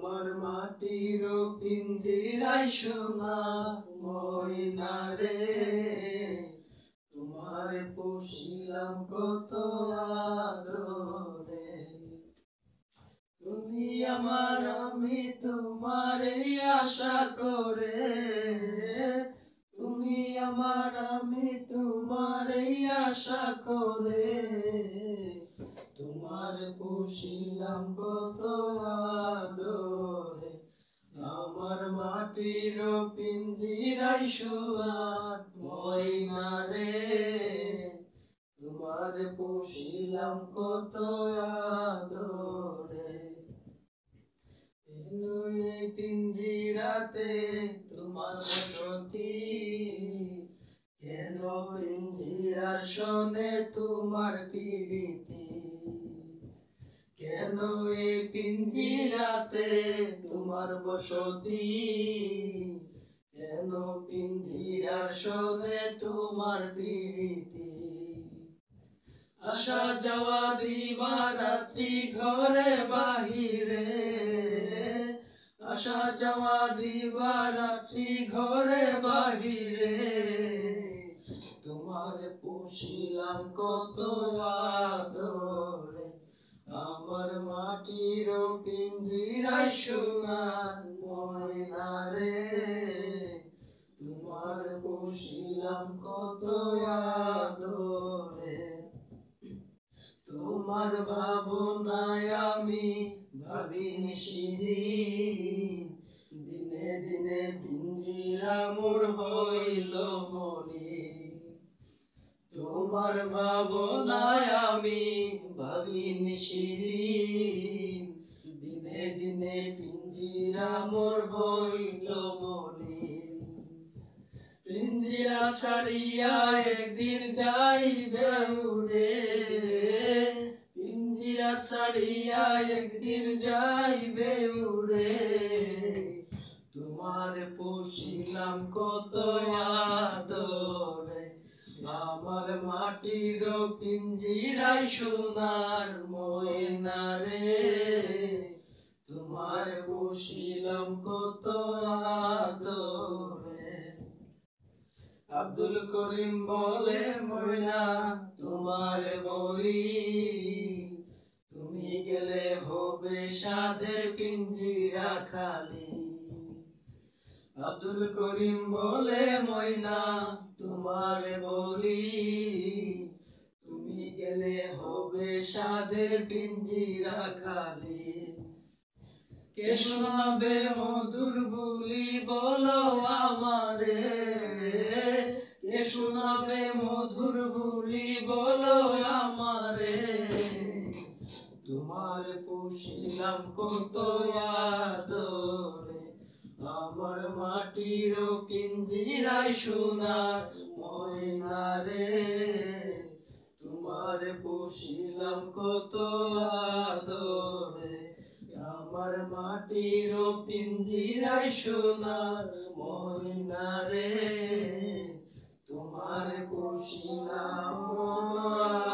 আমার মাটির পিঞ্জিরায় সোনা ময়না রে, তোমার পুষিলাম কত আদরে। তুমি আমার আমি তোমারে আশা করে, তুমি আমার আমি তোমারে আশা করে, তোমার পুষিলাম কত আদরে। আমার মাটির পিঞ্জিরায় সোনা ময়না রে, তোমার পুষিলাম কত আদরে। এই পিঞ্জিরাতে তোমার বসতি, কেন পিঞ্জিরার শোনে তোমার প্রীতি, কেন এই পিঞ্জিরাতে তোমার বসতি, কেন পিঞ্জিরার শোনে তোমার প্রীতি। আসা যাওয়া দিবারাত্রি ঘরে বাহিরে, আসা যাওয়া দিবারাত্রি ঘরে বাহিরে, তোমার পুষিলাম কত আদরে। আমার মাটির পিঞ্জিরায় সোনার ময়না রে, তোমার পুষিলাম কত আদরে। তোমার ভাবনায় আমি ভাবি নিশিদিন, দিনে দিনে পিঞ্জিরা মোর হইল মলিন। তোমার ভাবনায় আমি ভাবি নিশিদিন, দিনে দিনে পিঞ্জিরা মোর হইল মলিন। পিঞ্জিরা ছাড়িয়া একদিন যাইবে উড়ে, পিঞ্জিরা ছাড়িয়া একদিন যাইবে উড়ে, তোমার পুষিলাম কত আদরে। আমার মাটির পিঞ্জিরায় সোনার ময়না রে, তোমার পুষিলাম কত আদরে। আব্দুল করিম বলে ময়না তোমারে বলি, তুমি গেলে হবে সাধের পিঞ্জিরা খালি। আব্দুল করিম বলে ময়না তোমারে বলি, তুমি গেলে হবে সাধের পিঞ্জিরা খালি। কে শোনাবে মধুর বুলি বলো আমারে, কে শোনাবে মধুর বুলি বলো আমারে, তোমার পুষিলাম কত আদরে। আমার মাটির পিঞ্জিরায় সোনার ময়না রে, তোমার পুষিলাম কত আদরে। আমার মাটির পিঞ্জিরায় সোনার ময়না রে, তোমার পুষিলাম কত